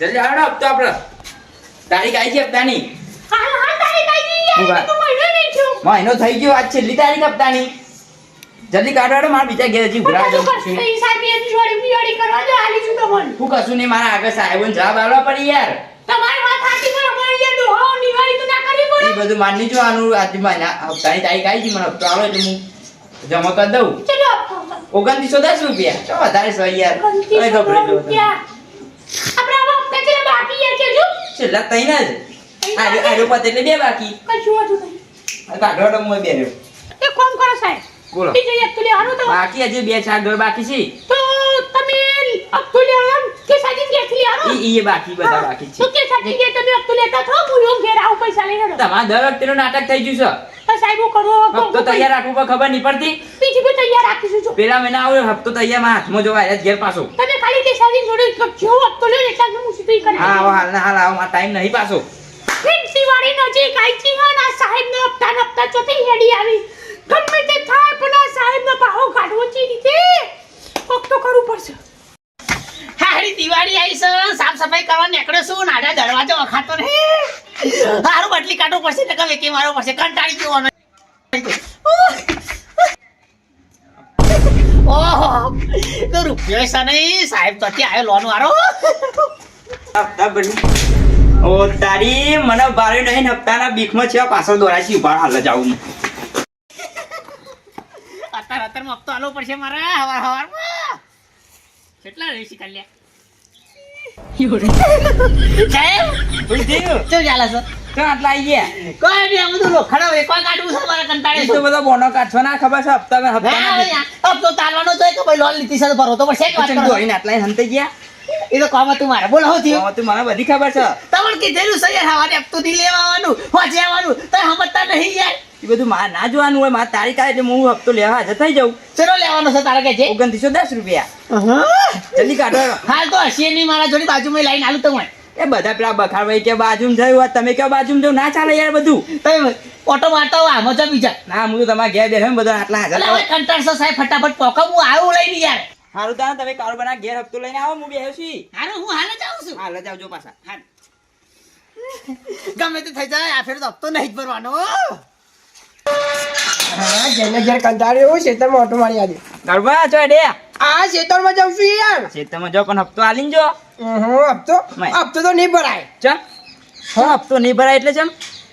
જલ્દી હાડો હપ્તો આપણે તારીખ આવી છે હપ્તાની હા તારીખ આવી ગઈ યાર તો મહિનો નહીં થયો મહિનો થઈ ગયો આજ છેલ્લી તારીખ હપ્તાની જલ્દી કાઢો હાડો મારા બીજા ઘેર હજી ભૂલા જાઉં છું સાહેબ એ દિવાળી કરવા દો આલી છું તમને હું કશું નહીં મારા આગળ સાહેબોને જવાબ આલવા પડી યાર તમારી વાત સાચી પણ અમારી યાર દોહો દિવાળી તો ના કરવી પડે એ બધું માની જોવાનું આજ મહિના હપ્તાની તારીખ આવી છે મને હપ્તો આલો એટલે હું જમા કરી દઉં ચલો 2910 રૂપિયા તો વધારે સો યાર કઈ તો પડી ગયો આપણે આ વખતે છે બાકી યાર કેજો છેલ્લા તઈને જ આજો પતે એટલે બે બાકી કશું હતું નહીં કાઢો તો હું બે રહ્યો એક કામ કરો સાહેબ બોલો બીજે એક તો લેવાનું તો બાકી હજી 2-4 ઘર બાકી છે તો તમે અબ તો લેવાનું કે સાજી કે લેવાનું ઈ બાકી બધા બાકી છે તો કે સાજી કે તમે અબ તો લેતા થો હું યો ઘેર આવું પૈસા લઈને તમારા દર વખતેનું નાટક થઈ ગયું તો સાહેબ હું કરો હપ્તો તૈયાર રાખવું પર ખબર નહીં પડતી બીજી બી તૈયાર રાખીશું જો પેલા મહિના આવ્યો હપ્તો તૈયાર માં હાથમાં જોવા આયા ઘેર પાછો તમે ખાલી કે સાજી જોડે જો અબ તો લે એટલે હું સીધી કરી હા હાલ ના હાલ આવો માં ટાઈમ નહીં પાછો દિવાળી નજીક આવી છે અને આ સાહેબનો હપ્તા ચોથી હેડી આવી ગમે તે થાય પણ આ સાહેબનો પાહો કાઢવો છે રીતે કોક તો કરવું પડશે હારી દિવાળી આવી છે સાફ સફાઈ કરવા નીકળ્યો છું નાડા દરવાજો વખાતો ને હારું બટલી કાઢવું પડશે ને કવે કે મારો પડશે કંટાળી ગયો અમે ઓહો તો રૂપિયો છે નહીં સાહેબ તો ત્યાં આવ્યો લોન વાળો હપ્તા બની ઓ તારી મને બારે નહીં હપ્તાના બીકમાં છે પાછો દોરાશી ઉભા હાલ જાઉં અત્યારે હપ્તો આલો પડશે મારે હવારમાં કેટલા રહી શીખાલ્યા શું થયું શું ચાલે છે તો આટલા આવી ગયા કોઈ નહીં આ બધું લોખંડ એક વાર કાઢવું છે મારે કંટાળે તો બધો બોનો કાઢશો ના ખબર છે હપ્તા હપ્તો તારવાનો જોઈએ કે ભાઈ લોન લીધી છે તો ભરો તો પડશે વાત કરો દોડીને આટલા હંતે ગયા એ તો કામ તું મારે બોલો હું થયું તું મને બધી ખબર છે તમને કીધેલું છે યાર હવારે હપ્તો થી લેવાનું હોજે આવવાનું તો સમજતા નહીં યાર એ બધું મારે ના જોવાનું હોય મારે તારીખ આવે એટલે હું હપ્તો લેવા હાજર થઈ જાઉં ચલો લેવાનો છે તારે કે છે 2910 રૂપિયા જલ્દી કાઢો હાલ તો હસીએ નહીં મારા જોડી બાજુમાં લાઈન આલું તો એ બધા પેલા બખાર ભાઈ કે બાજુમાં જયું તમે કે બાજુમાં જવું ના ચાલે યાર બધું તમે ઓટો મારતો આમ જ બીજા ના હું તો તમારા ઘેર બેઠો બધા આટલા હાજર હવે કંટાળશો સાહેબ ફટાફટ પોકા હું આવું લઈને યાર સારું તાને તમે કારોબારના ઘેર હપ્તો લઈને આવો હું બેહ્યો છું હારું હું હાલ જ આવું છું હાલ જ આવજો પાછા હાલ ગમે તે થઈ જાય આ ફેર તો હપ્તો નહીં જ ભરવાનો હા જેને ઘેર કંટાળ્યો હોય ખેતરમાં ઓટો મારી આજે ગરબા છો ડે આ ખેતરમાં જાઉં છું યાર ખેતરમાં જો પણ હપ્તો આલીને જો હપ્તો તો નહીં ભરાય ચમ હા હપ્તો નહીં ભરાય એટલે ચમ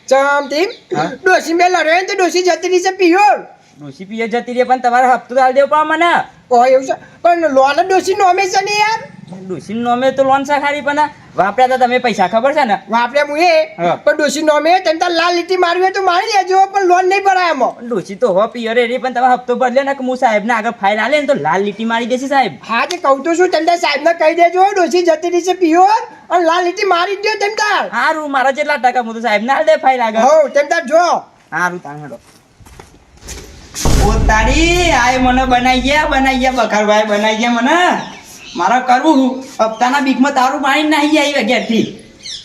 ચમ ટીમ હા? ડોસી મેં લડ્યો ને તો ડોસી જતી રહી છે પિયોર ડોસી પીએ જતી રહી પણ તમારે હપ્તો તો આલી દેવો પણ મને ઓ એવું છે પણ લોન ડોસી નોમે છે ને યાર ડોસી નોમે તો લોન સાખારી પણ વાપર્યા હતા તમે પૈસા ખબર છે ને વાપરે હું હા. પણ ડોસી નોમે તેમ તાર લાલ લીટી મારવી હોય તો મારી લેજો પણ લોન નહીં ભરાય એમાં ડોસી તો હો પિયરે રે પણ તમે હપ્તો ભરલે ને કે હું સાહેબને આગળ ફાઇલ આલે ને તો લાલ લીટી મારી દેશે સાહેબ હા તે કહું તો શું તેમ તાર સાહેબને કહી દેજો ડોસી જતી રહી છે પિયોર અને લાલ લીટી મારી દો તેમ તાર હારું મારા જેટલા ટકા હું તો સાહેબને આલ દે ફાઇલ આગળ હો તેમ તાર જો હારું તાણ હેડો ઓ તારી આય મને બનાઈ ગયા બખારભાઈ બનાઈ ગયા મને મારા કરવું હપ્તાના બીકમાં તારું પાણી નાહી આવી ઘેરથી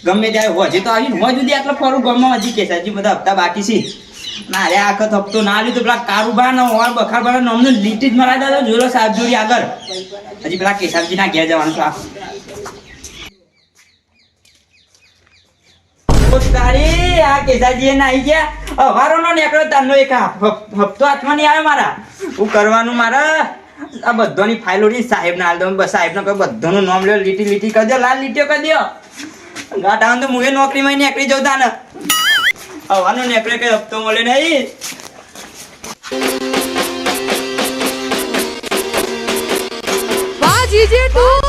ગમે ત્યારે હોજે તો આવીને હોજ સુધી આટલો ફરું ગમમાં હજી કેસ હજી બધા હપ્તા બાકી છે ના રે આખત હપ્તો ના લીધો પેલા કારુબા ને ઓર બખારબા નામનો લીટી જ મરાઈ દો જોલો સાહેબ જોડી આગળ હજી પેલા કેસાબજી ના ઘેર જવાનું છે તારી આ કેસાજી ના આવી ગયા હવારો નો નીકળ્યો તારનો એક હપ્તો હાથમાં નહીં આવે મારા શું કરવાનું મારા આ બધાની ફાઇલો ની સાહેબ ના હાલ દો સાહેબ ને બધાનું નામ લ્યો લીટી લીટી કરી દો લાલ લીટીઓ કરી દો ગાટ આવે તો મુએ નોકરીમાં નીકળી જવું તાને હવાનો નીકળે કઈ હપ્તો મળે નહીં વાહ જીજે તું